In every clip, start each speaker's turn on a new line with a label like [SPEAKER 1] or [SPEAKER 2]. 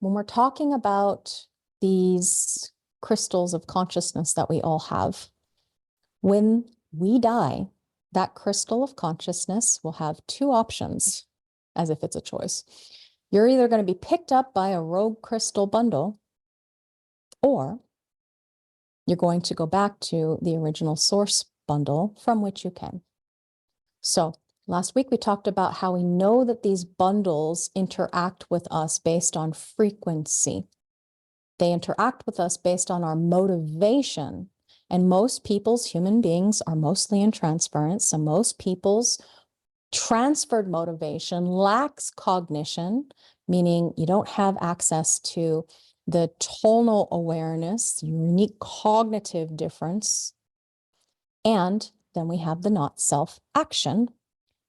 [SPEAKER 1] when we're talking about these crystals of consciousness that we all have, when we die, that crystal of consciousness will have two options, as if it's a choice. You're either going to be picked up by a rogue crystal bundle, or you're going to go back to the original source bundle from which you came. So last week we talked about how we know that these bundles interact with us based on frequency. They interact with us based on our motivation. And most people's, human beings, are mostly in transference. So most people's transferred motivation lacks cognition, meaning you don't have access to the tonal awareness, the unique cognitive difference. And then we have the not self action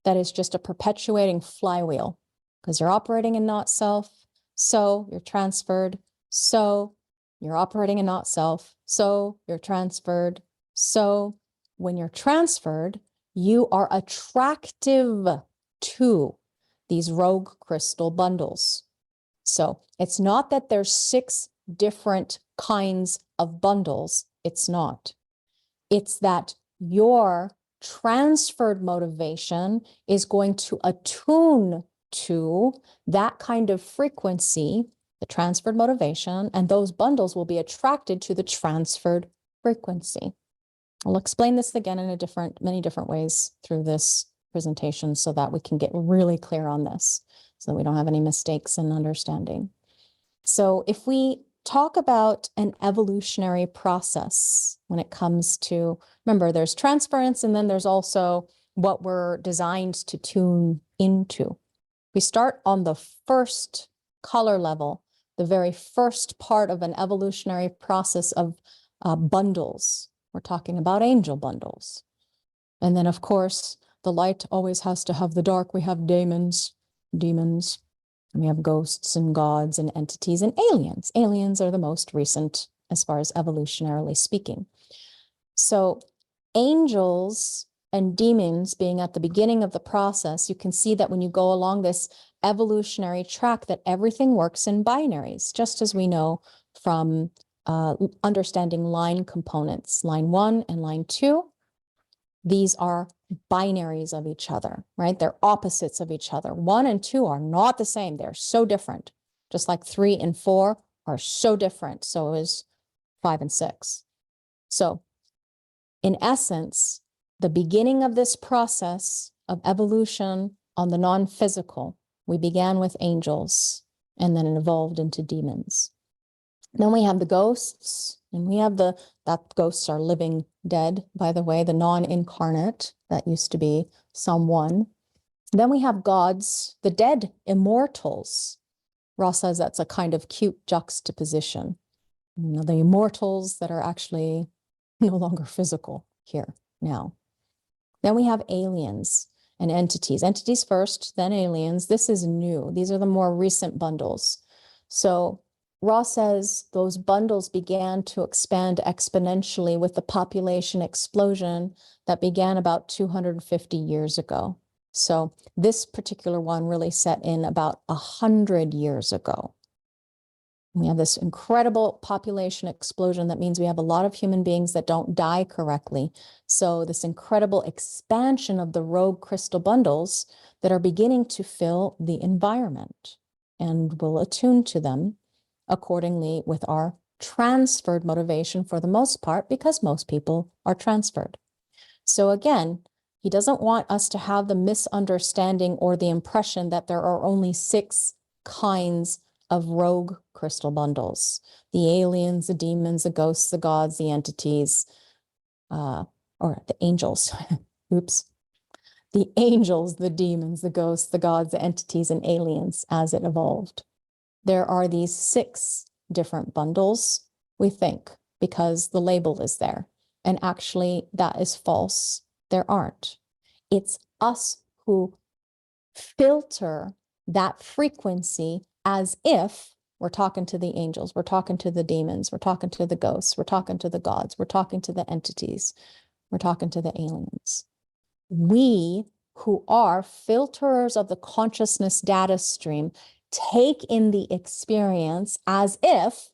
[SPEAKER 1] that is just a perpetuating flywheel, because you're operating in not self, so you're transferred, so you're operating in not self, so you're transferred. So when you're transferred, you are attractive to these rogue crystal bundles. So it's not that there's 6 different kinds of bundles. It's not. It's that your transferred motivation is going to attune to that kind of frequency, the transferred motivation, and those bundles will be attracted to the transferred frequency. I'll explain this again in many different ways through this presentation so that we can get really clear on this, so that we don't have any mistakes in understanding. So if we talk about an evolutionary process when it comes to, remember, there's transference, and then there's also what we're designed to tune into. We start on the first color level, the very first part of an evolutionary process of bundles. We're talking about angel bundles. And then, of course, the light always has to have the dark. We have demons, and we have ghosts and gods and entities and aliens. Aliens are the most recent as far as evolutionarily speaking. So angels and demons being at the beginning of the process, you can see that when you go along this evolutionary track, that everything works in binaries, just as we know from understanding line components, line 1 and line 2. These are binaries of each other, right? They're opposites of each other. 1 and 2 are not the same. They're so different. Just like 3 and 4 are so different. So is 5 and 6. So in essence, the beginning of this process of evolution on the non-physical, we began with angels and then it evolved into demons. Then we have the ghosts, and we have that ghosts are living dead, by the way, the non-incarnate, that used to be someone. Then we have gods, the dead immortals. Ross says that's a kind of cute juxtaposition. You know, the immortals that are actually no longer physical here now. Then we have aliens and entities. Entities first, then aliens. This is new. These are the more recent bundles. So Ross says those bundles began to expand exponentially with the population explosion that began about 250 years ago. So this particular one really set in about 100 years ago. We have this incredible population explosion. That means we have a lot of human beings that don't die correctly. So this incredible expansion of the rogue crystal bundles that are beginning to fill the environment, and will attune to them accordingly with our transferred motivation for the most part, because most people are transferred. So again, he doesn't want us to have the misunderstanding or the impression that there are only 6 kinds of rogue crystal bundles: the aliens, the demons, the ghosts, the gods, the entities, or the angels. Oops. The angels, the demons, the ghosts, the gods, the entities, and aliens as it evolved. There are these 6 different bundles, we think, because the label is there. And actually, that is false. There aren't. It's us who filter that frequency as if we're talking to the angels, we're talking to the demons, we're talking to the ghosts, we're talking to the gods, we're talking to the entities, we're talking to the aliens. We who are filterers of the consciousness data stream take in the experience as if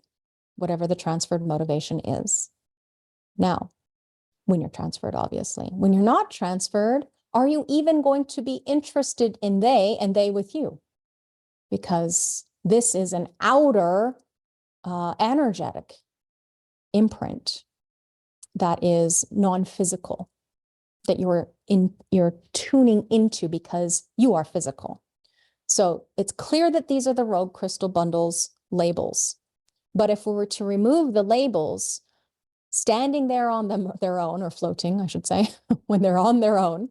[SPEAKER 1] whatever the transferred motivation is. Now, when you're transferred, obviously. When you're not transferred, are you even going to be interested in they and they with you? Because this is an outer energetic imprint that is non-physical, that you're tuning into because you are physical. So it's clear that these are the rogue crystal bundles labels. But if we were to remove the labels, standing there on their own, or floating, I should say, when they're on their own,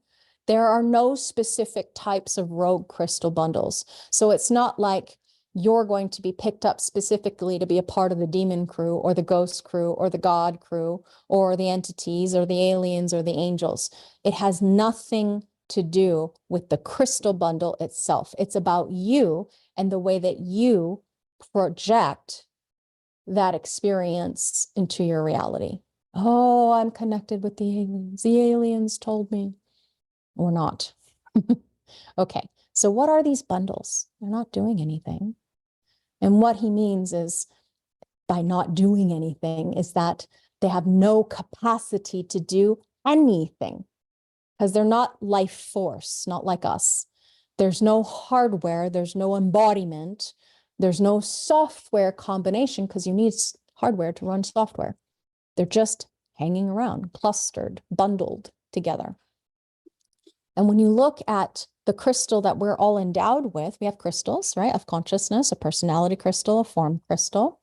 [SPEAKER 1] there are no specific types of rogue crystal bundles. So it's not like you're going to be picked up specifically to be a part of the demon crew or the ghost crew or the God crew or the entities or the aliens or the angels. It has nothing to do with the crystal bundle itself. It's about you and the way that you project that experience into your reality. Oh, I'm connected with the aliens. The aliens told me. Or not. Okay, so what are these bundles? They're not doing anything. And what he means is, by not doing anything, is that they have no capacity to do anything because they're not life force, not like us. There's no hardware, there's no embodiment, there's no software combination because you need hardware to run software. They're just hanging around, clustered, bundled together. And when you look at the crystal that we're all endowed with, we have crystals, right? Of consciousness, a personality crystal, a form crystal.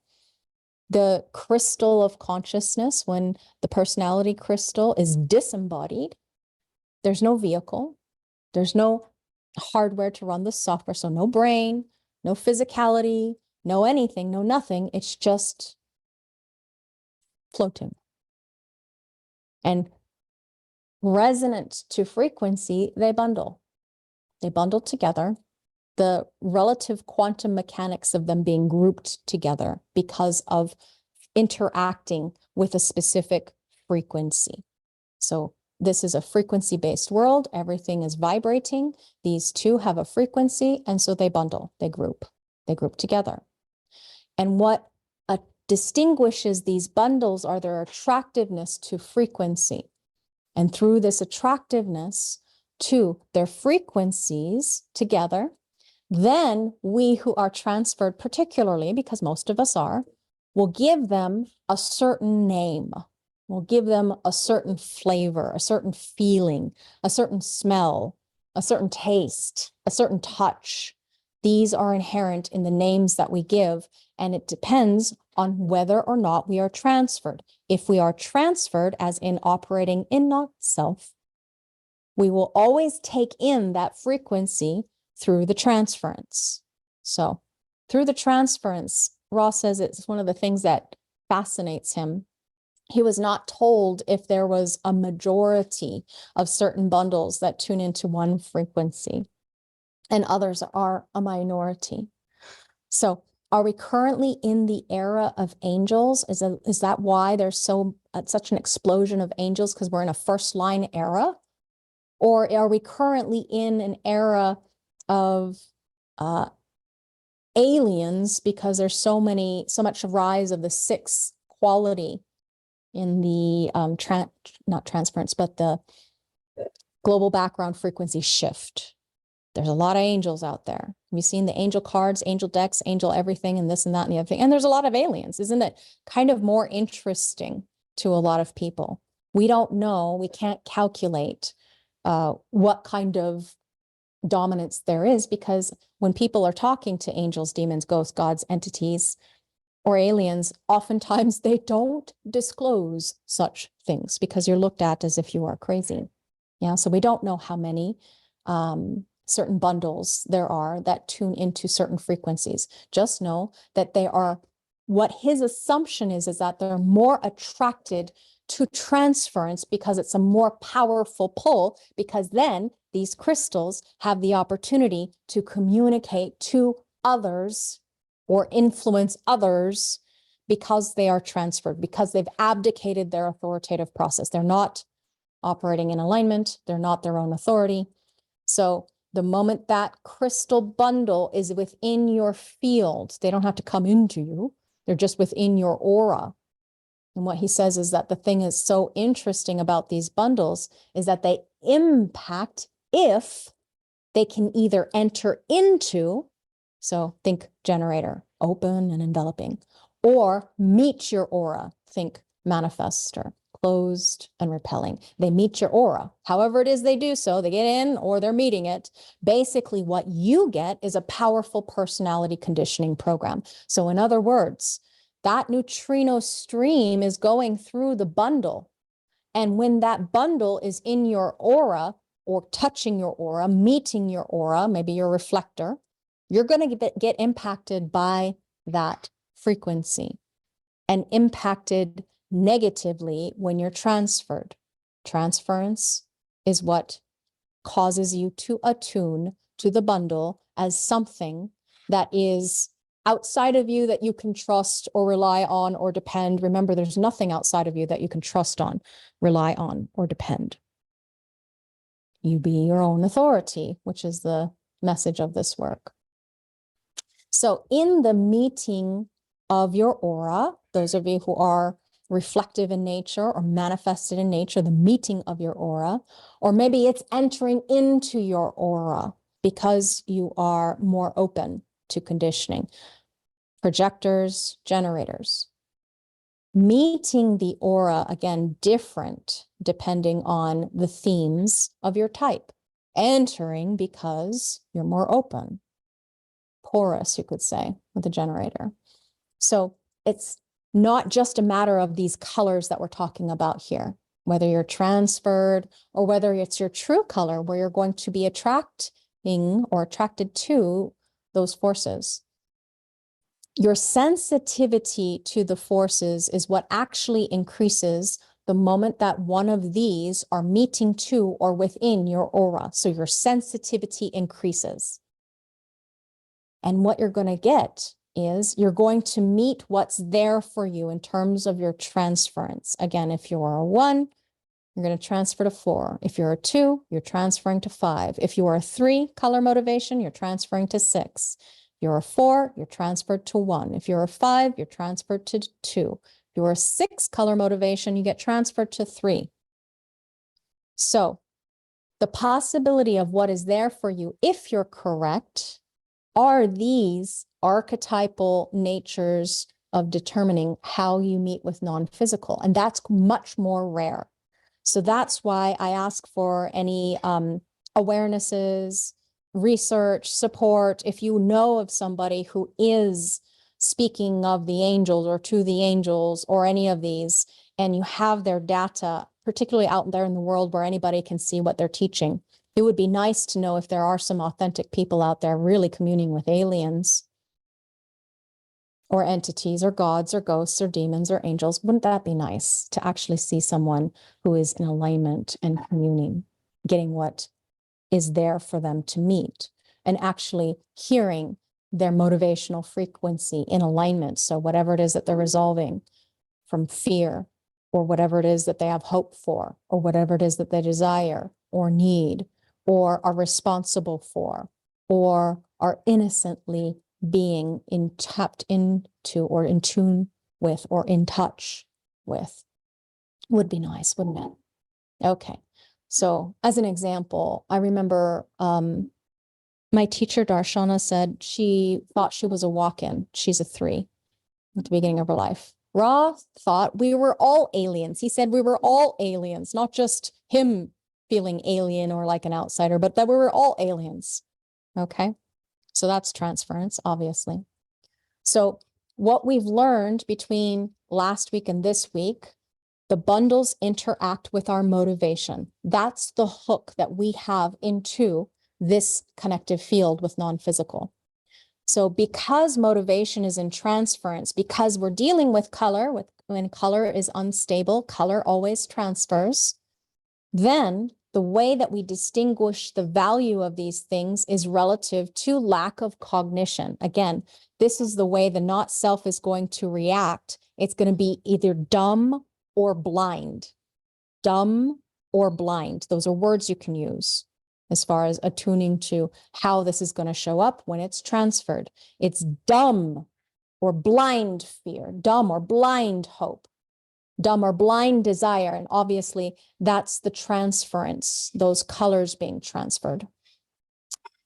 [SPEAKER 1] The crystal of consciousness, when the personality crystal is disembodied, there's no vehicle, there's no hardware to run the software, so no brain, no physicality, no anything, no nothing. It's just floating. And resonant to frequency, they bundle. They bundle together. The relative quantum mechanics of them being grouped together because of interacting with a specific frequency. So this is a frequency-based world. Everything is vibrating. These two have a frequency, and so they bundle, they group together. And what distinguishes these bundles are their attractiveness to frequency. And through this attractiveness to their frequencies together, then we who are transferred, particularly because most of us are, will give them a certain name. We'll give them a certain flavor, a certain feeling, a certain smell, a certain taste, a certain touch. These are inherent in the names that we give, and it depends on whether or not we are transferred. If we are transferred, as in operating in not self, we will always take in that frequency through the transference. So through the transference, Ross says it's one of the things that fascinates him. He was not told if there was a majority of certain bundles that tune into one frequency and others are a minority. So are we currently in the era of angels? Is that why there's such an explosion of angels, because we're in a first line era? Or are we currently in an era of aliens because there's so much rise of the sixth quality in the not transference, but the global background frequency shift? There's a lot of angels out there. Have you seen the angel cards, angel decks, angel everything, and this and that and the other thing? And there's a lot of aliens. Isn't it kind of more interesting to a lot of people? We don't know, we can't calculate what kind of dominance there is, because when people are talking to angels, demons, ghosts, gods, entities, or aliens, oftentimes they don't disclose such things because you're looked at as if you are crazy. Yeah, so we don't know how many certain bundles there are that tune into certain frequencies. Just know that they are, what his assumption is that they're more attracted to transference because it's a more powerful pull, because then these crystals have the opportunity to communicate to others or influence others because they are transferred, because they've abdicated their authoritative process. They're not operating in alignment. They're not their own authority. So the moment that crystal bundle is within your field, they don't have to come into you. They're just within your aura. And what he says is that the thing is so interesting about these bundles is that they impact if they can either enter into, so think generator, open and enveloping, or meet your aura, think manifester, closed and repelling. They meet your aura. However it is they do so, they get in or they're meeting it. Basically, what you get is a powerful personality conditioning program. So in other words, that neutrino stream is going through the bundle. And when that bundle is in your aura or touching your aura, meeting your aura, maybe your reflector, you're going to get impacted by that frequency and impacted negatively when you're transferred. Transference is what causes you to attune to the bundle as something that is outside of you that you can trust or rely on or depend. Remember, there's nothing outside of you that you can trust on, rely on, or depend. You be your own authority, which is the message of this work. So in the meeting of your aura, those of you who are reflective in nature or manifested in nature, the meeting of your aura, or maybe it's entering into your aura because you are more open to conditioning. Projectors, generators. Meeting the aura, again, different depending on the themes of your type. Entering because you're more open. Porous, you could say, with a generator. So it's not just a matter of these colors that we're talking about here, whether you're transferred or whether it's your true color where you're going to be attracting or attracted to those forces. Your sensitivity to the forces is what actually increases the moment that one of these are meeting to or within your aura. So your sensitivity increases. And what you're going to get is you're going to meet what's there for you in terms of your transference. Again, if you're a 1, you're going to transfer to 4. If you're a 2, you're transferring to 5. If you are a 3, color motivation, you're transferring to 6. If you're a 4, you're transferred to 1. If you're a 5, you're transferred to 2. If you're a 6, color motivation, you get transferred to 3. So the possibility of what is there for you, if you're correct, are these archetypal natures of determining how you meet with non-physical. And that's much more rare. So that's why I ask for any awarenesses, research, support. If you know of somebody who is speaking of the angels or to the angels or any of these, and you have their data, particularly out there in the world where anybody can see what they're teaching, it would be nice to know if there are some authentic people out there really communing with aliens or entities or gods or ghosts or demons or angels. Wouldn't that be nice to actually see someone who is in alignment and communing, getting what is there for them to meet and actually hearing their motivational frequency in alignment. So whatever it is that they're resolving from fear or whatever it is that they have hope for or whatever it is that they desire or need or are responsible for or are innocently being tapped into or in tune with or in touch with. Would be nice, wouldn't it? Okay. So as an example, I remember my teacher Darshana said she thought she was a walk-in. She's a 3 at the beginning of her life. Ra thought we were all aliens. He said we were all aliens, not just him feeling alien or like an outsider, but that we were all aliens. Okay. So that's transference, obviously. So what we've learned between last week and this week, the bundles interact with our motivation. That's the hook that we have into this connective field with non-physical. So because motivation is in transference, because we're dealing with color, when color is unstable, color always transfers, then the way that we distinguish the value of these things is relative to lack of cognition. Again, this is the way the not self is going to react. It's going to be either dumb or blind. Dumb or blind. Those are words you can use. as far as attuning to how this is going to show up when it's transferred. It's dumb or blind fear, dumb or blind hope, dumb or blind desire. And obviously that's the transference, those colors being transferred,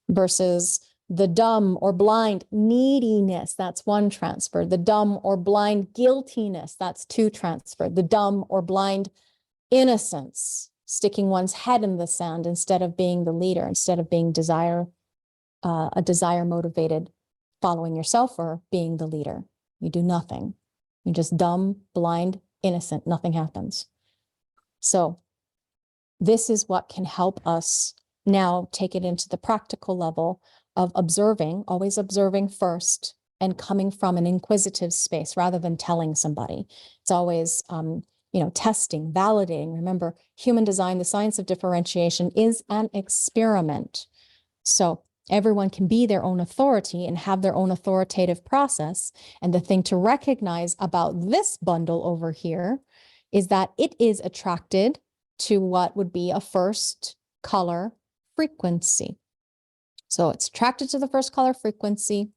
[SPEAKER 1] versus the dumb or blind neediness. That's one transfer. The dumb or blind guiltiness. That's two transferred. The dumb or blind innocence, sticking one's head in the sand instead of being the leader, instead of being a desire motivated, following yourself or being the leader. You do nothing. You're just dumb, blind, innocent. Nothing happens. So this is what can help us now take it into the practical level of observing, always observing first, and coming from an inquisitive space rather than telling somebody. It's always, testing, validating. Remember, human design, the science of differentiation, is an experiment. So everyone can be their own authority and have their own authoritative process. And the thing to recognize about this bundle over here is that it is attracted to what would be a first color frequency. So it's attracted to the first color frequency,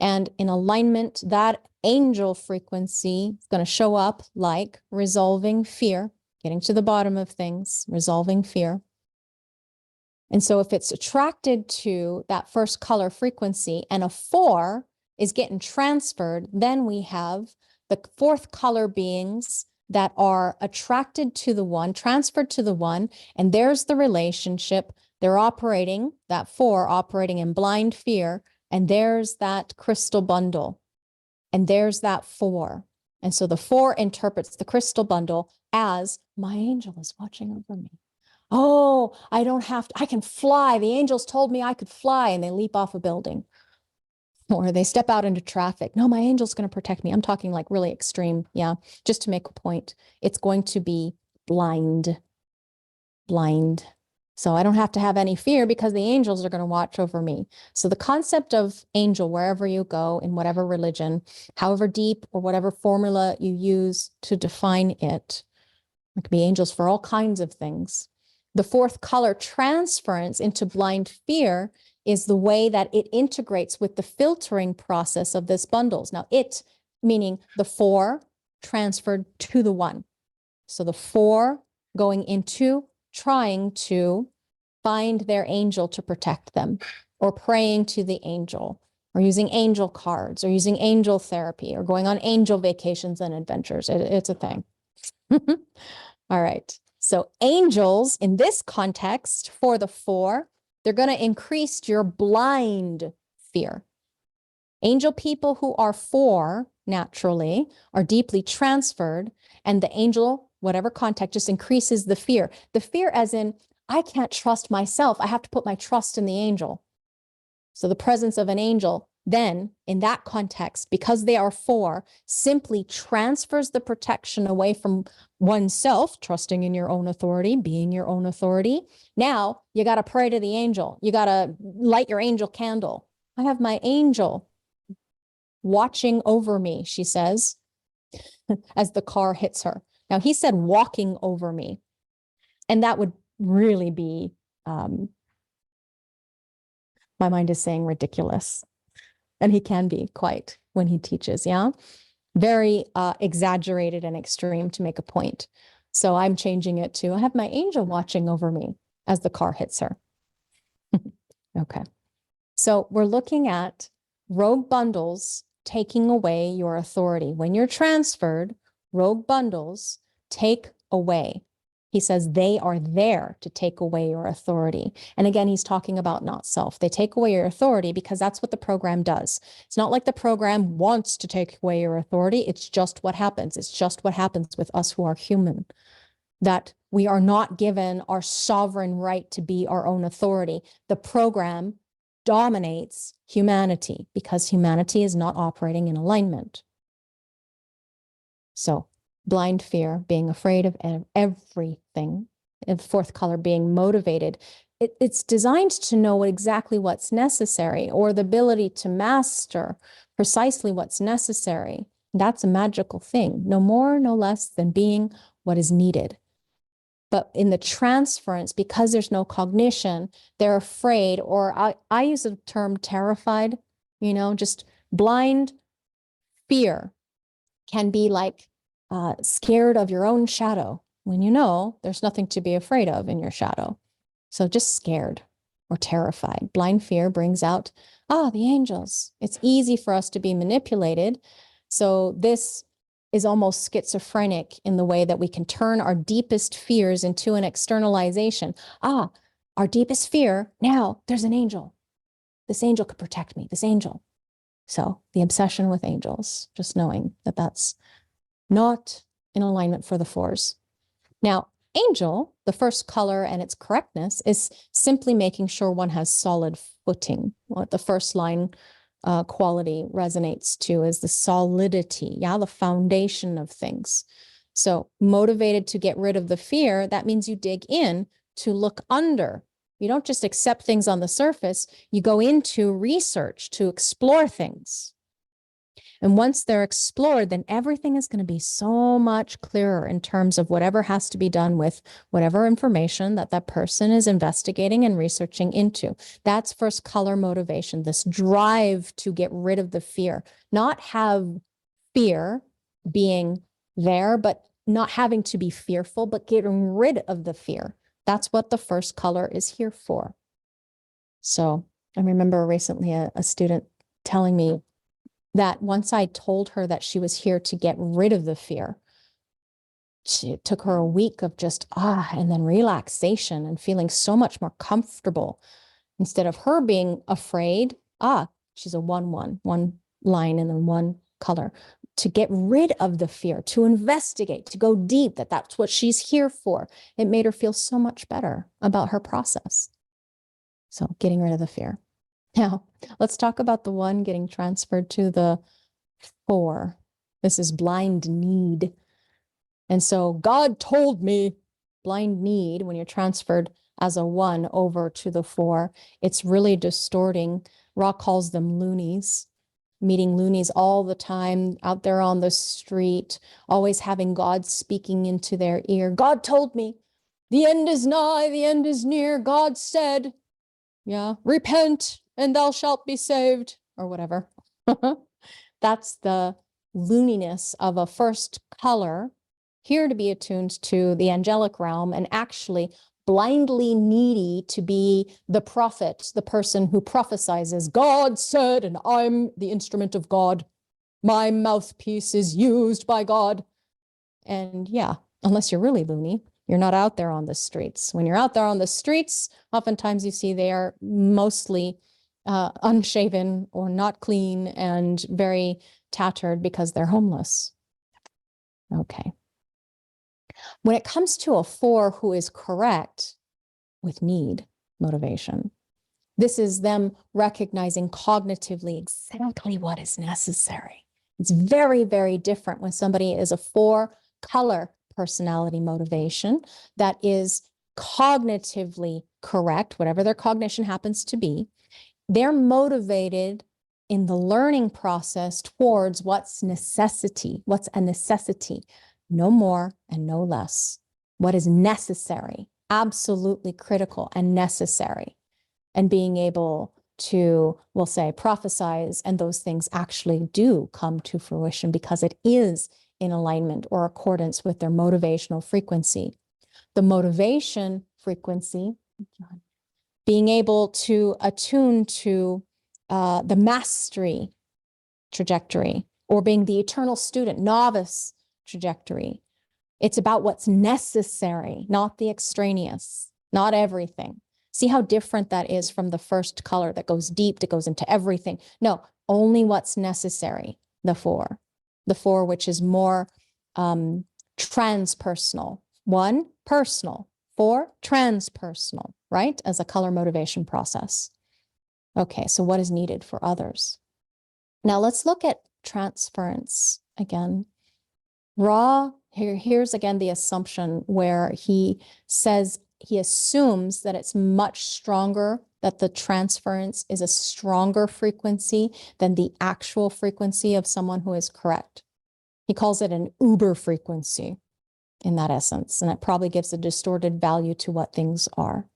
[SPEAKER 1] and in alignment, that angel frequency is going to show up like resolving fear, getting to the bottom of things, resolving fear. And so if it's attracted to that first color frequency and a 4 is getting transferred, then we have the fourth color beings that are attracted to the 1, transferred to the 1, and there's the relationship. They're operating, that 4 operating in blind fear, and there's that crystal bundle, and there's that 4. And so the 4 interprets the crystal bundle as, my angel is watching over me. Oh, I don't have to, I can fly. The angels told me I could fly, and they leap off a building. Or they step out into traffic. No, my angel's going to protect me. I'm talking like really extreme. Yeah, just to make a point. It's going to be blind. So I don't have to have any fear because the angels are going to watch over me. So the concept of angel, wherever you go, in whatever religion, however deep or whatever formula you use to define it, it could be angels for all kinds of things. The fourth color, transference into blind fear, is the way that it integrates with the filtering process of this bundles. Now it, meaning the 4 transferred to the 1. So the 4 going into trying to find their angel to protect them, or praying to the angel, or using angel cards, or using angel therapy, or going on angel vacations and adventures. It's a thing. All right. So angels in this context for the 4, they're going to increase your blind fear. Angel people who are 4 naturally are deeply transferred, and the angel, whatever contact, just increases the fear. The fear as in, I can't trust myself. I have to put my trust in the angel. So the presence of an angel then in that context, because they are 4, simply transfers the protection away from oneself, trusting in your own authority, being your own authority. Now you got to pray to the angel. You got to light your angel candle. I have my angel watching over me, she says, as the car hits her. Now he said walking over me, and that would really be, my mind is saying ridiculous. And he can be quite when he teaches, yeah? Very exaggerated and extreme to make a point. So I'm changing it to, I have my angel watching over me as the car hits her. Okay. So we're looking at rogue bundles taking away your authority. When you're transferred, rogue bundles take away. He says they are there to take away your authority. And again, he's talking about not self. They take away your authority because that's what the program does. It's not like the program wants to take away your authority. It's just what happens. It's just what happens with us who are human, that we are not given our sovereign right to be our own authority. The program dominates humanity because humanity is not operating in alignment. So blind fear, being afraid of everything, and fourth color being motivated. It's designed to know exactly what's necessary, or the ability to master precisely what's necessary. That's a magical thing, no more, no less than being what is needed. But in the transference, because there's no cognition, they're afraid, or I use the term terrified, just blind fear can be like scared of your own shadow when there's nothing to be afraid of in your shadow. So just scared or terrified. Blind fear brings out, the angels. It's easy for us to be manipulated. So this is almost schizophrenic in the way that we can turn our deepest fears into an externalization. Our deepest fear, now there's an angel. This angel could protect me, this angel. So the obsession with angels, just knowing that that's not in alignment for the fours. Now, angel, the first color and its correctness is simply making sure one has solid footing. What the first line quality resonates to is the solidity, the foundation of things. So motivated to get rid of the fear, that means you dig in to look under. You don't just accept things on the surface, you go into research to explore things. And once they're explored, then everything is going to be so much clearer in terms of whatever has to be done with whatever information that person is investigating and researching into. That's first color motivation, this drive to get rid of the fear, not have fear being there, but not having to be fearful, but getting rid of the fear. That's what the first color is here for. So I remember recently a student telling me that once I told her that she was here to get rid of the fear, it took her a week of just and then relaxation and feeling so much more comfortable. Instead of her being afraid, she's a 1-1, one line and then one color. To get rid of the fear, to investigate, to go deep, that's what she's here for. It made her feel so much better about her process. So getting rid of the fear. Now, let's talk about the 1 getting transferred to the 4. This is blind need. And so God told me, blind need, when you're transferred as a 1 over to the 4, it's really distorting. Ra calls them loonies, meeting loonies all the time out there on the street, always having God speaking into their ear. God told me, the end is nigh, the end is near. God said, repent and thou shalt be saved, or whatever. That's the looniness of a first color, here to be attuned to the angelic realm and actually blindly needy to be the prophet, the person who prophesizes, God said, and I'm the instrument of God. My mouthpiece is used by God. And unless you're really loony, you're not out there on the streets. When you're out there on the streets, oftentimes you see they are mostly unshaven or not clean and very tattered because they're homeless. Okay. When it comes to a 4 who is correct with need, motivation, this is them recognizing cognitively exactly what is necessary. It's very, very different when somebody is a 4 color personality motivation that is cognitively correct, whatever their cognition happens to be. They're motivated in the learning process towards what's a necessity, no more and no less. What is necessary, absolutely critical and necessary. And being able to, we'll say, prophesize, and those things actually do come to fruition because it is in alignment or accordance with their motivational frequency. The motivation frequency, being able to attune to the mastery trajectory, or being the eternal student, novice trajectory. It's about what's necessary, not the extraneous, not everything. See how different that is from the first color that goes deep, that goes into everything. No, only what's necessary, the 4. The 4, which is more transpersonal. 1, personal. 4, transpersonal, right? As a color motivation process. Okay, so what is needed for others? Now let's look at transference again. Ra, here's again the assumption where he says, he assumes that it's much stronger, that the transference is a stronger frequency than the actual frequency of someone who is correct. He calls it an uber frequency. in that essence, and it probably gives a distorted value to what things are.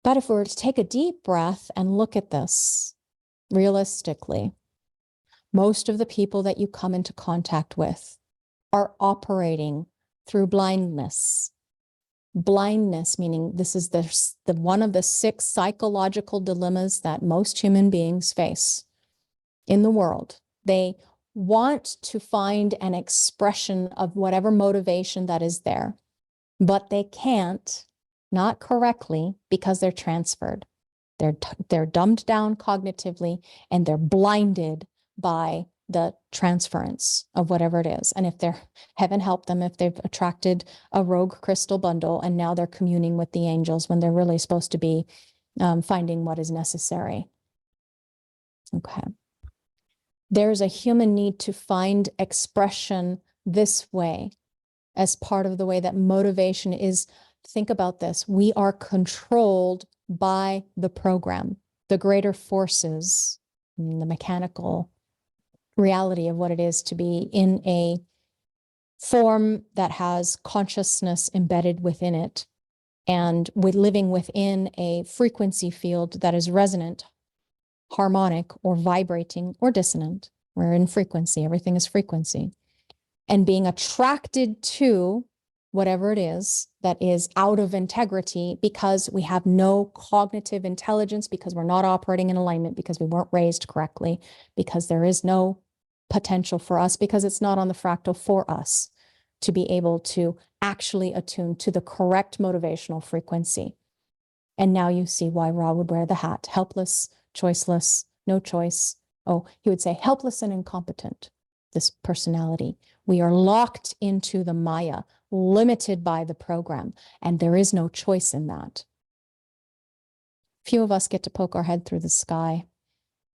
[SPEAKER 1] But if we were to take a deep breath and look at this realistically, most of the people that you come into contact with are operating through blindness. Blindness, meaning this is the one of the 6 psychological dilemmas that most human beings face in the world. They want to find an expression of whatever motivation that is there, but they can't, not correctly, because they're transferred. They're dumbed down cognitively, and they're blinded by the transference of whatever it is. And if they're, heaven help them, if they've attracted a rogue crystal bundle and now they're communing with the angels when they're really supposed to be finding what is necessary. Okay. There's a human need to find expression this way as part of the way that motivation is. Think about this. We are controlled by the program, the greater forces, the mechanical reality of what it is to be in a form that has consciousness embedded within it, and with living within a frequency field that is resonant, harmonic, or vibrating, or dissonant. We're in frequency. Everything is frequency. And being attracted to whatever it is that is out of integrity because we have no cognitive intelligence, because we're not operating in alignment, because we weren't raised correctly, because there is no potential for us, because it's not on the fractal for us to be able to actually attune to the correct motivational frequency. And now you see why Ra would wear the hat. Helpless, choiceless, no choice. Oh, he would say helpless and incompetent, this personality. We are locked into the Maya, limited by the program, and there is no choice in that. Few of us get to poke our head through the sky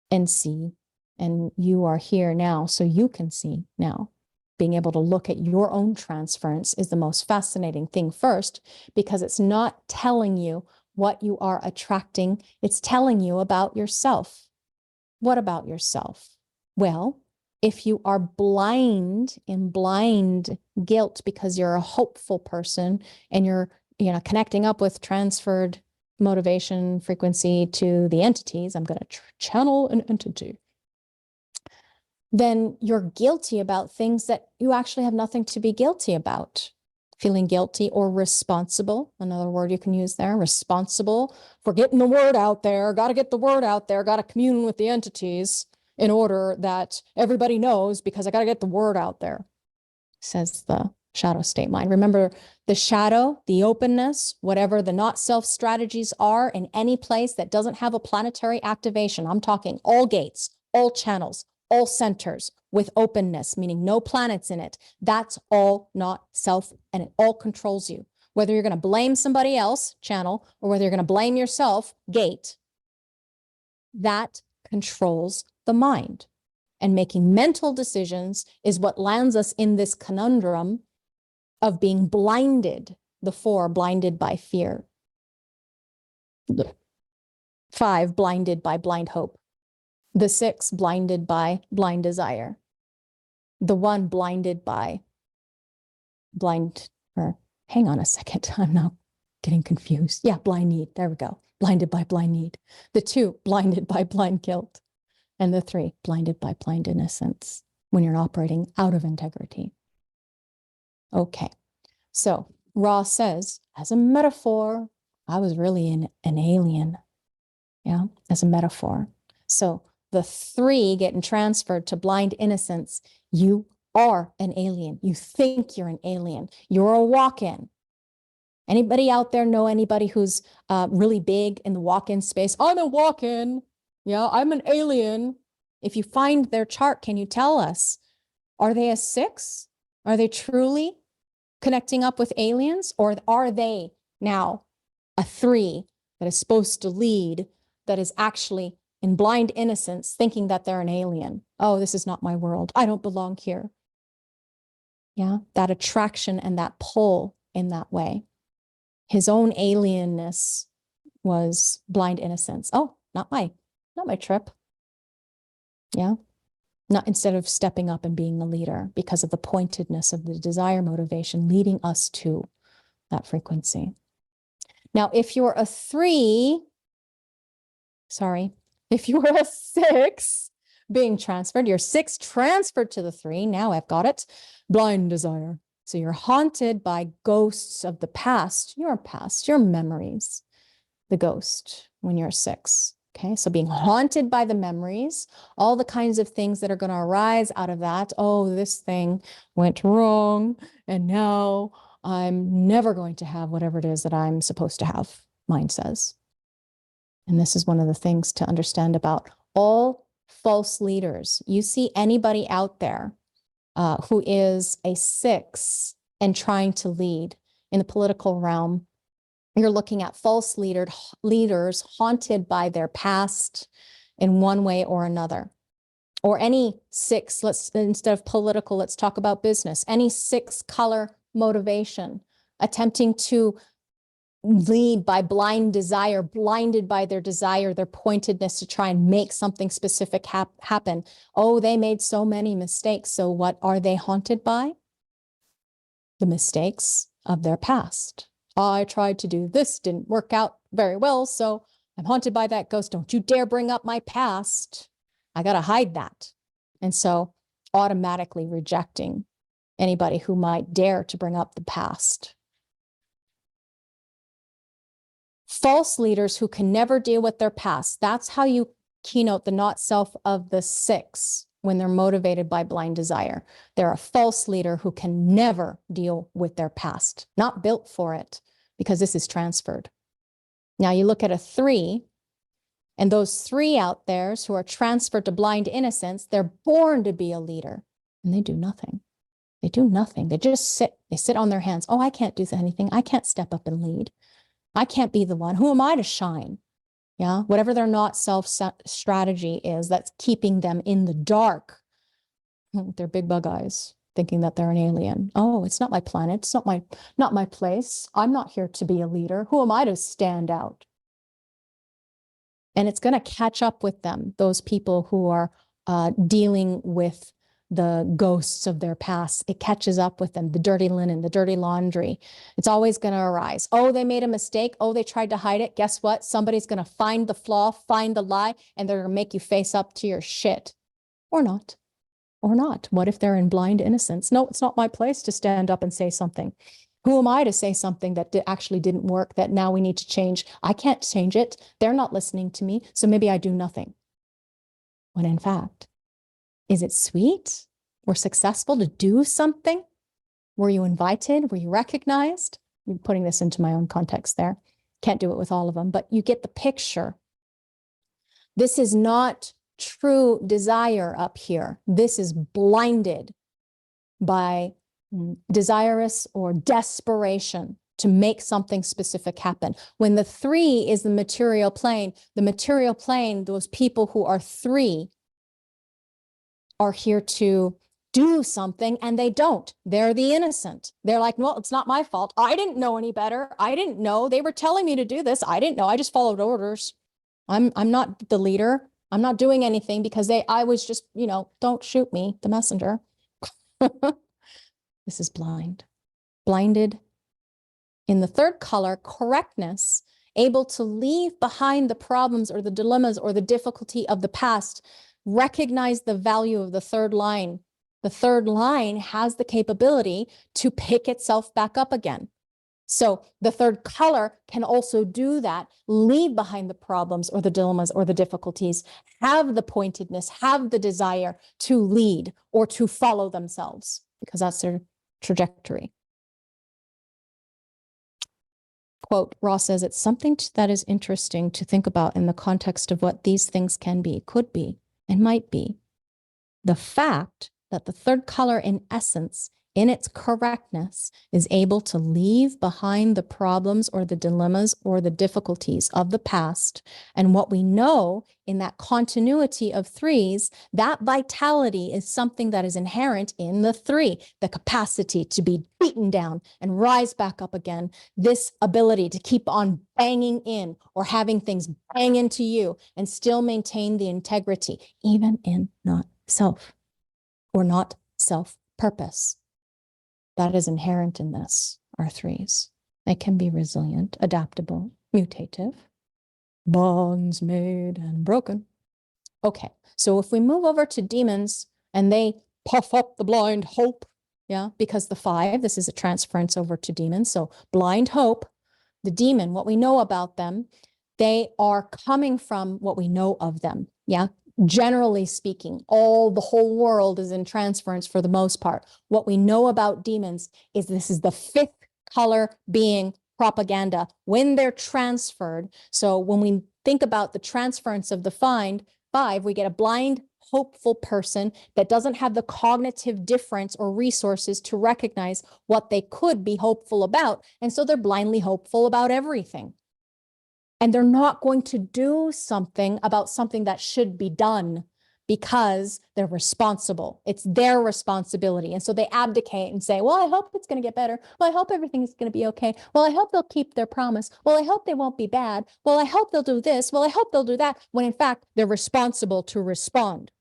[SPEAKER 1] and see, and you are here now, so you can see now. Being able to look at your own transference is the most fascinating thing first, because it's not telling you what you are attracting, it's telling you about yourself. What about yourself? Well, if you are blind in blind guilt because you're a hopeful person and you're connecting up with transferred motivation frequency to the entities, I'm going to channel an entity, then you're guilty about things that you actually have nothing to be guilty about. Feeling guilty or responsible, another word you can use there, responsible for getting the word out there, got to get the word out there, got to commune with the entities in order that everybody knows, because I got to get the word out there, says the shadow state mind. Remember, the shadow, the openness, whatever the not self strategies are in any place that doesn't have a planetary activation. I'm talking all gates, all channels, all centers with openness, meaning no planets in it. That's all not self, and it all controls you. Whether you're going to blame somebody else, channel, or whether you're going to blame yourself, gate, that controls the mind. And making mental decisions is what lands us in this conundrum of being blinded, the 4, blinded by fear. The 5, blinded by blind hope. The 6, blinded by blind desire. The 1, blinded by hang on a second, I'm now getting confused. Yeah, blind need, there we go. Blinded by blind need. The 2, blinded by blind guilt. And the 3, blinded by blind innocence, when you're operating out of integrity. Okay, so Ra says, as a metaphor, I was really an alien. Yeah, as a metaphor. So the 3 getting transferred to blind innocence, you are an alien. You think you're an alien. You're a walk-in. Anybody out there know anybody who's really big in the walk-in space? I'm a walk-in. Yeah, I'm an alien. If you find their chart, can you tell us? Are they a 6? Are they truly connecting up with aliens? Or are they now a 3 that is supposed to lead, that is actually in blind innocence, thinking that they're an alien? Oh, this is not my world. I don't belong here. Yeah, that attraction and that pull in that way. His own alienness was blind innocence. Oh, not my trip. Yeah. not instead of stepping up and being the leader because of the pointedness of the desire motivation leading us to that frequency. Now, if you're a 3, if you were a 6 being transferred, you're 6 transferred to the 3. Now I've got it. Blind desire. So you're haunted by ghosts of the past, your memories, the ghost when you're 6. Okay, so being haunted by the memories, all the kinds of things that are going to arise out of that. Oh, this thing went wrong, and now I'm never going to have whatever it is that I'm supposed to have, mind says. And this is one of the things to understand about all false leaders. You see anybody out there who is a 6 and trying to lead in the political realm, you're looking at false leaders haunted by their past in one way or another. Or any 6, instead of political, let's talk about business. Any 6 color motivation, attempting to lead by blind desire, blinded by their desire, their pointedness to try and make something specific happen. Oh, they made so many mistakes. So what are they haunted by? The mistakes of their past. I tried to do this, didn't work out very well, so I'm haunted by that ghost. Don't you dare bring up my past. I got to hide that. And so automatically rejecting anybody who might dare to bring up the past. False leaders who can never deal with their past. That's how you keynote the not self of the 6 when they're motivated by blind desire. They're a false leader who can never deal with their past, not built for it, because this is transferred. Now you look at a 3, and those 3 out there who are transferred to blind innocence, they're born to be a leader, and they do nothing. They do nothing. They just sit. They sit on their hands. Oh, I can't do anything. I can't step up and lead. I can't be the one. Who am I to shine? Yeah, whatever their not self strategy is that's keeping them in the dark. They're big bug eyes, thinking that they're an alien. Oh, it's not my planet. It's not my place. I'm not here to be a leader. Who am I to stand out? And it's going to catch up with them, those people who are dealing with the ghosts of their past. It catches up with them, the dirty linen, the dirty laundry. It's always going to arise. Oh, they made a mistake. Oh, they tried to hide it. Guess what? Somebody's going to find the flaw, find the lie, and they're going to make you face up to your shit. Or not. Or not. What if they're in blind innocence? No, it's not my place to stand up and say something. Who am I to say something that actually didn't work, that now we need to change? I can't change it. They're not listening to me, so maybe I do nothing. When in fact, is it sweet or successful to do something? Were you invited? Were you recognized? I'm putting this into my own context there. Can't do it with all of them, but you get the picture. This is not true desire up here. This is blinded by desirous or desperation to make something specific happen. When the 3 is the material plane, those people who are 3 are here to do something, and they don't. They're the innocent. They're like, well, it's not my fault. I didn't know any better. I didn't know. They were telling me to do this. I didn't know. I just followed orders. I'm not the leader. I'm not doing anything because I was just, don't shoot me, the messenger. This is blinded. In the 3rd color, correctness, able to leave behind the problems or the dilemmas or the difficulty of the past, recognize the value of the 3rd line. The 3rd line has the capability to pick itself back up again. So the 3rd color can also do that, leave behind the problems or the dilemmas or the difficulties, have the pointedness, have the desire to lead or to follow themselves, because that's their trajectory. Quote, Ross says, it's something that is interesting to think about in the context of what these things can be, could be, and might be. The fact that the 3rd color, in essence, in its correctness, is able to leave behind the problems or the dilemmas or the difficulties of the past. And what we know in that continuity of 3s, that vitality is something that is inherent in the 3, the capacity to be beaten down and rise back up again, this ability to keep on banging in or having things bang into you and still maintain the integrity, even in not self. or not self-purpose. That is inherent in this, our threes. They can be resilient, adaptable, mutative, bonds made and broken. Okay, so if we move over to demons and they puff up the blind hope, yeah, because the 5, this is a transference over to demons. So blind hope, the demon, what we know about them, they are coming from what we know of them, yeah? Generally speaking, the whole world is in transference for the most part. What we know about demons is this is the 5th color being propaganda when they're transferred. So when we think about the transference of the 5, we get a blind, hopeful person that doesn't have the cognitive difference or resources to recognize what they could be hopeful about. And so they're blindly hopeful about everything. And they're not going to do something about something that should be done because they're responsible. It's their responsibility. And so they abdicate and say, well, I hope it's going to get better. Well, I hope everything is going to be okay. Well, I hope they'll keep their promise. Well, I hope they won't be bad. Well, I hope they'll do this. Well, I hope they'll do that. When in fact, they're responsible to respond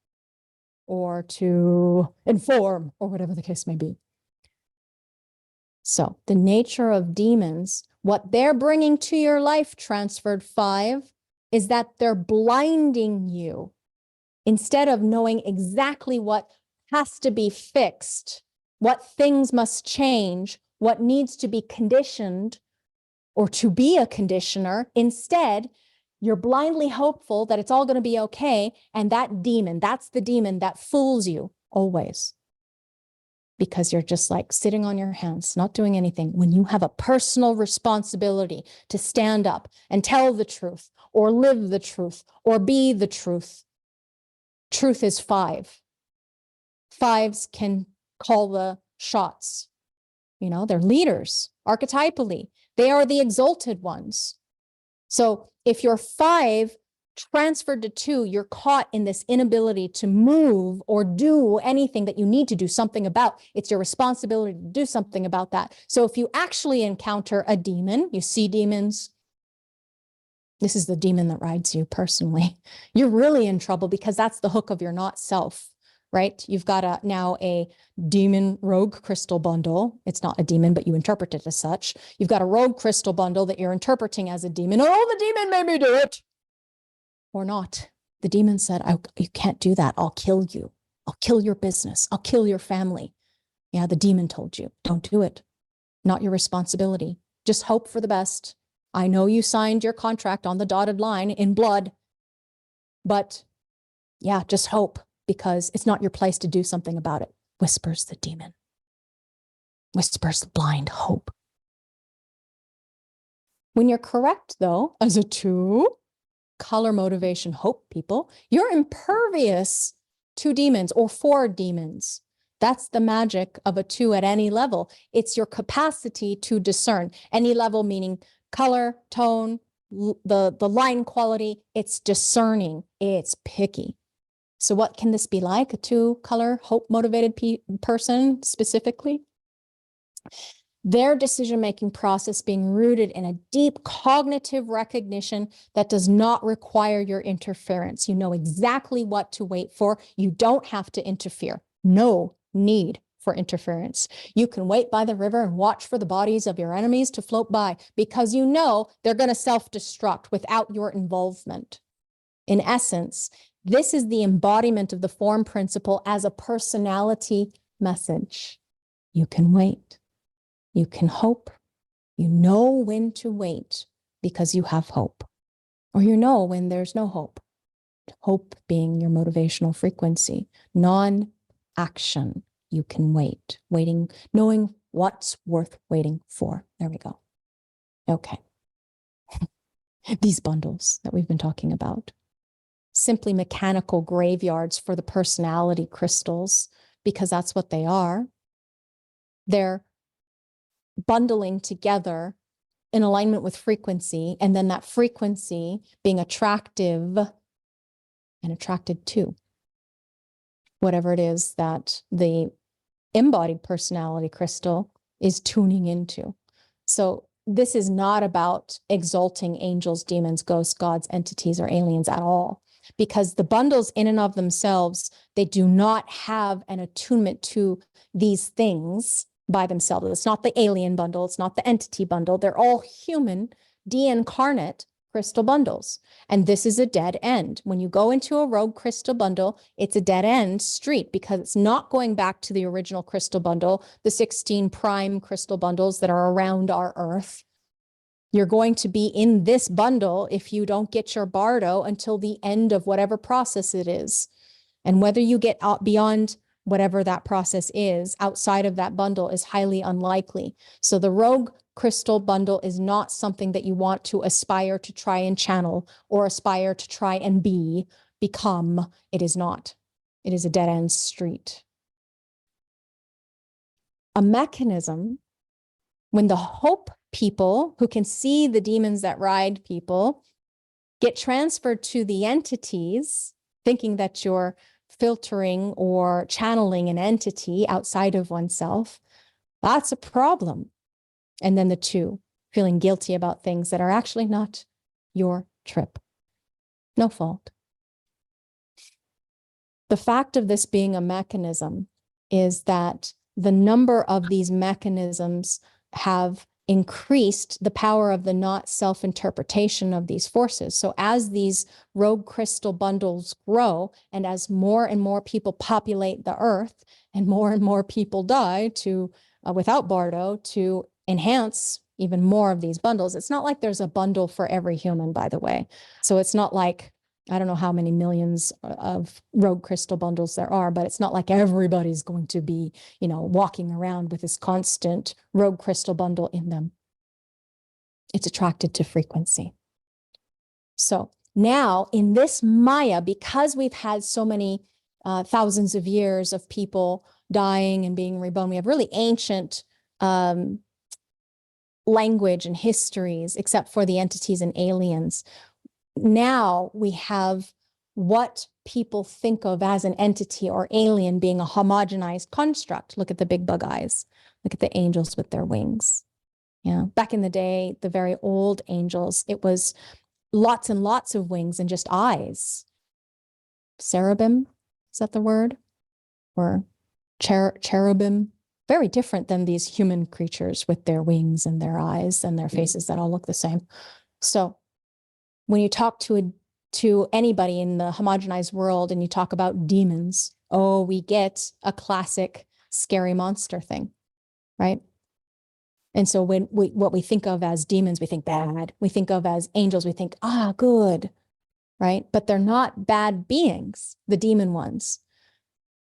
[SPEAKER 1] or to inform or whatever the case may be. So the nature of demons, what they're bringing to your life, transferred 5, is that they're blinding you. Instead of knowing exactly what has to be fixed, what things must change, what needs to be conditioned or to be a conditioner, instead, you're blindly hopeful that it's all going to be okay. And that demon, that's the demon that fools you always. Because you're just like sitting on your hands, not doing anything, when you have a personal responsibility to stand up and tell the truth or live the truth or be the truth. Truth is 5. 5s can call the shots. You know, they're leaders, archetypally. They are the exalted ones. So if you're 5 transferred to 2, you're caught in this inability to move or do anything that you need to do something about. It's your responsibility to do something about that. So if you actually encounter a demon, you see demons, this is the demon that rides you personally, you're really in trouble because that's the hook of your not self, right? You've got now a demon rogue crystal bundle. It's not a demon, but you interpret it as such. You've got a rogue crystal bundle that you're interpreting as a demon. Oh, the demon made me do it. Or not. The demon said, you can't do that. I'll kill you. I'll kill your business. I'll kill your family. Yeah, the demon told you, don't do it. Not your responsibility. Just hope for the best. I know you signed your contract on the dotted line in blood, but yeah, just hope because it's not your place to do something about it, whispers the demon. Whispers the blind hope. When you're correct, though, as a 2, color motivation hope people, you're impervious to demons or for demons. That's the magic of a 2 at any level. It's your capacity to discern. Any level meaning color, tone, the line quality. It's discerning. It's picky. So what can this be like? A 2 color hope motivated person specifically? Their decision-making process being rooted in a deep cognitive recognition that does not require your interference. You know exactly what to wait for. You don't have to interfere. No need for interference. You can wait by the river and watch for the bodies of your enemies to float by because you know they're going to self-destruct without your involvement. In essence, this is the embodiment of the form principle as a personality message. You can wait. You can hope. You know when to wait because you have hope. Or you know when there's no hope. Hope being your motivational frequency. Non-action. You can wait. Waiting, knowing what's worth waiting for. There we go. Okay. These bundles that we've been talking about. Simply mechanical graveyards for the personality crystals because that's what they are. They're bundling together in alignment with frequency, and then that frequency being attractive and attracted to whatever it is that the embodied personality crystal is tuning into. So this is not about exalting angels, demons, ghosts, gods, entities, or aliens at all. because the bundles in and of themselves, they do not have an attunement to these things by themselves. It's not the alien bundle. It's not the entity bundle. They're all human, de-incarnate crystal bundles. And this is a dead end. When you go into a rogue crystal bundle, it's a dead end street because it's not going back to the original crystal bundle, the 16 prime crystal bundles that are around our Earth. You're going to be in this bundle if you don't get your bardo until the end of whatever process it is. And whether you get out beyond whatever that process is, outside of that bundle is highly unlikely. So the rogue crystal bundle is not something that you want to aspire to try and channel or aspire to try and become. It is not. It is a dead end street. A mechanism, when the hope people who can see the demons that ride people get transferred to the entities, thinking that you're filtering or channeling an entity outside of oneself, that's a problem. And then the two, feeling guilty about things that are actually not your trip. No fault. The fact of this being a mechanism is that the number of these mechanisms have increased the power of the not self-interpretation of these forces. So as these rogue crystal bundles grow, and as more and more people populate the earth, and more people die to without bardo to enhance even more of these bundles. It's not like there's a bundle for every human, by the way. So it's not like, I don't know how many millions of rogue crystal bundles there are, but it's not like everybody's going to be, walking around with this constant rogue crystal bundle in them. It's attracted to frequency. So now in this Maya, because we've had so many thousands of years of people dying and being reborn, we have really ancient language and histories, except for the entities and aliens. Now we have what people think of as an entity or alien being a homogenized construct. Look at the big bug eyes. Look at the angels with their wings. Yeah, back in the day, the very old angels, it was lots and lots of wings and just eyes. Cherubim, is that the word? Or cherubim? Very different than these human creatures with their wings and their eyes and their faces that all look the same. So when you talk to anybody in the homogenized world and you talk about demons, oh, we get a classic scary monster thing, right? And so when what we think of as demons, we think bad. We think of as angels, we think, good, right? But they're not bad beings, the demon ones.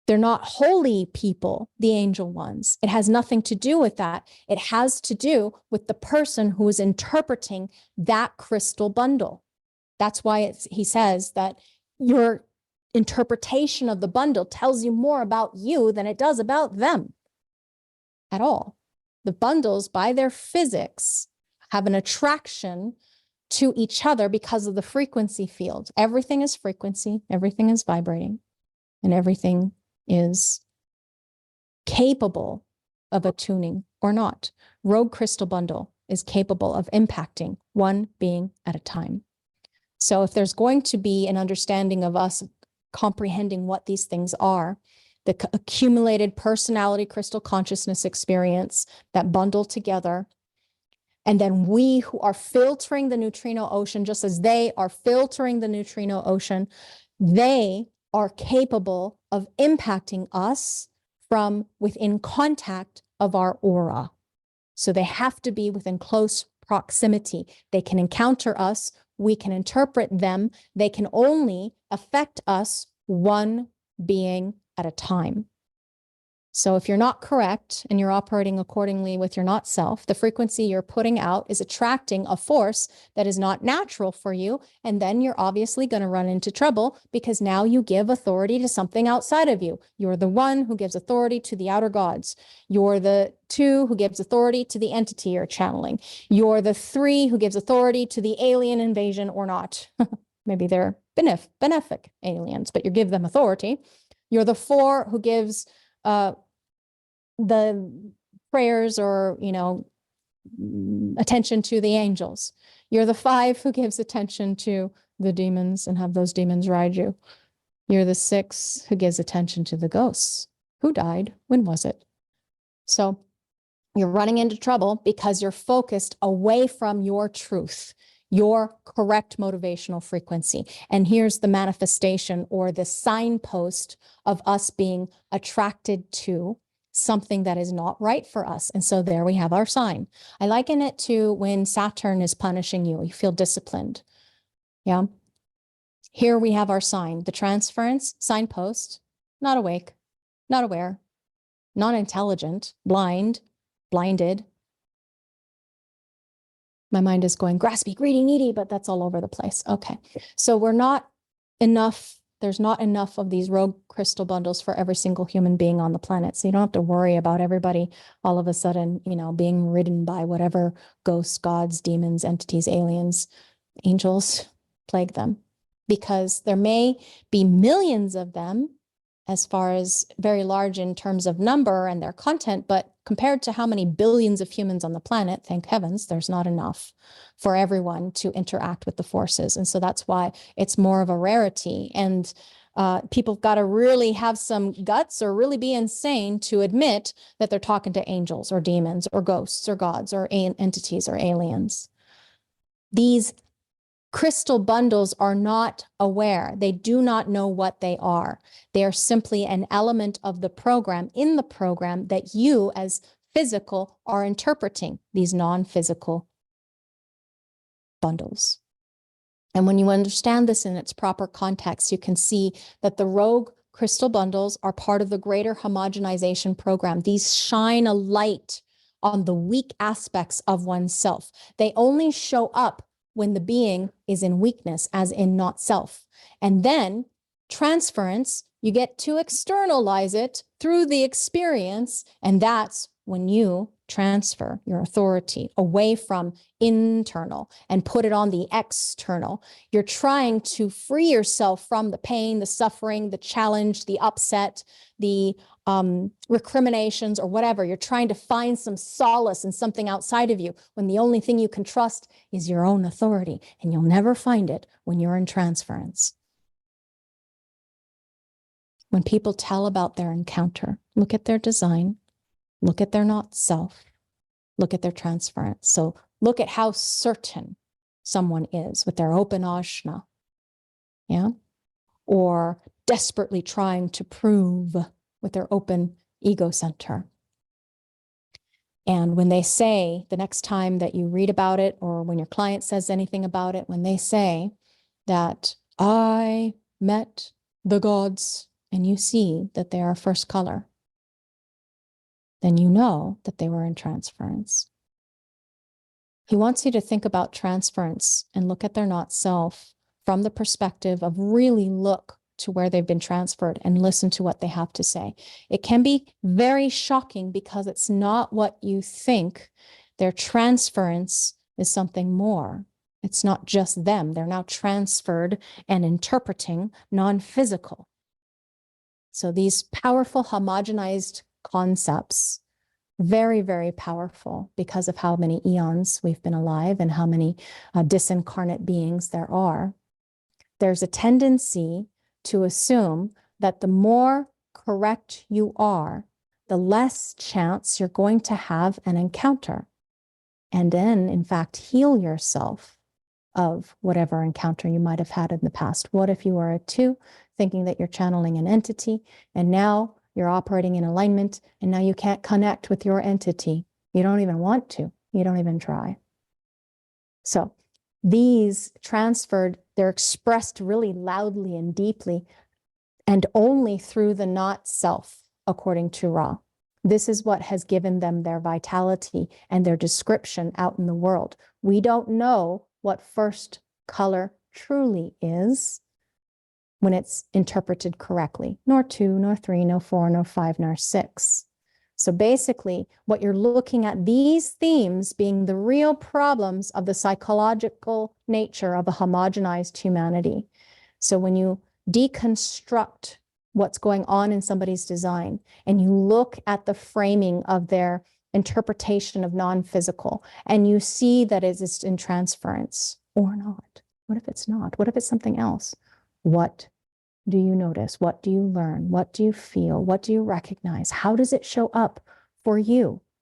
[SPEAKER 1] They're not holy people, the angel ones. It has nothing to do with that. It has to do with the person who is interpreting that crystal bundle. That's why he says that your interpretation of the bundle tells you more about you than it does about them at all. The bundles, by their physics, have an attraction to each other because of the frequency field. Everything is frequency, everything is vibrating, and everything is capable of attuning or not. Rogue crystal bundle is capable of impacting one being at a time. So if there's going to be an understanding of us comprehending what these things are, the accumulated personality crystal consciousness experience that bundle together, and then we who are filtering the neutrino ocean, just as they are filtering the neutrino ocean, they are capable of impacting us from within contact of our aura. So they have to be within close proximity. They can encounter us, we can interpret them, they can only affect us one being at a time. So if you're not correct and you're operating accordingly with your not self, the frequency you're putting out is attracting a force that is not natural for you. And then you're obviously going to run into trouble because now you give authority to something outside of you. You're the one who gives authority to the outer gods. You're the two who gives authority to the entity you're channeling. You're the three who gives authority to the alien invasion or not. Maybe they're benefic aliens, but you give them authority. You're the four who gives the prayers or, attention to the angels. You're the five who gives attention to the demons and have those demons ride you. You're the 6 who gives attention to the ghosts. Who died? When was it? So you're running into trouble because you're focused away from your truth, your correct motivational frequency. And here's the manifestation or the signpost of us being attracted to something that is not right for us. And so there we have our sign. I liken it to when Saturn is punishing you, you feel disciplined. Yeah. Here we have our sign, the transference signpost, not awake, not aware, not intelligent, blind, blinded. My mind is going graspy, greedy, needy, but that's all over the place. Okay. So we're not enough. There's not enough of these rogue crystal bundles for every single human being on the planet. So you don't have to worry about everybody all of a sudden, being ridden by whatever ghosts, gods, demons, entities, aliens, angels plague them. Because there may be millions of them as far as very large in terms of number and their content, but compared to how many billions of humans on the planet, thank heavens, there's not enough for everyone to interact with the forces. And so that's why it's more of a rarity. And people have got to really have some guts or really be insane to admit that they're talking to angels or demons or ghosts or gods or entities or aliens. These crystal bundles are not aware. They do not know what they are. They are simply an element of the program, in the program, that you as physical are interpreting these non-physical bundles. And when you understand this in its proper context, you can see that the rogue crystal bundles are part of the greater homogenization program. These shine a light on the weak aspects of oneself. They only show up when the being is in weakness, as in not self. And then transference, you get to externalize it through the experience, and that's when you transfer your authority away from internal and put it on the external. You're trying to free yourself from the pain, the suffering, the challenge, the upset, the recriminations or whatever. You're trying to find some solace in something outside of you when the only thing you can trust is your own authority, and you'll never find it when you're in transference. When people tell about their encounter, look at their design, look at their not self, look at their transference. So look at how certain someone is with their open ajna, yeah, or desperately trying to prove with their open ego center. And when they say, the next time that you read about it, or when your client says anything about it, when they say that I met the gods, and you see that they are first color, then you know that they were in transference. He wants you to think about transference and look at their not self from the perspective of really look to where they've been transferred and listen to what they have to say. It can be very shocking because it's not what you think. Their transference is something more. It's not just them. They're now transferred and interpreting non-physical. So these powerful homogenized concepts, very, very powerful because of how many eons we've been alive and how many disincarnate beings there are. There's a tendency to assume that the more correct you are, the less chance you're going to have an encounter. And then, in fact, heal yourself of whatever encounter you might have had in the past. What if you were a 2, thinking that you're channeling an entity, and now you're operating in alignment, and now you can't connect with your entity. You don't even want to. You don't even try. So these transferred, they're expressed really loudly and deeply, and only through the not self, according to Ra. This is what has given them their vitality and their description out in the world. We don't know what first color truly is when it's interpreted correctly, nor 2, nor 3, nor 4, nor 5, nor 6. So basically, what you're looking at, these themes being the real problems of the psychological nature of a homogenized humanity. So when you deconstruct what's going on in somebody's design, and you look at the framing of their interpretation of non-physical, and you see that it is in transference or not, What if it's not? What if it's something else? What do you notice? What do you learn? What do you feel? What do you recognize? How does it show up for you?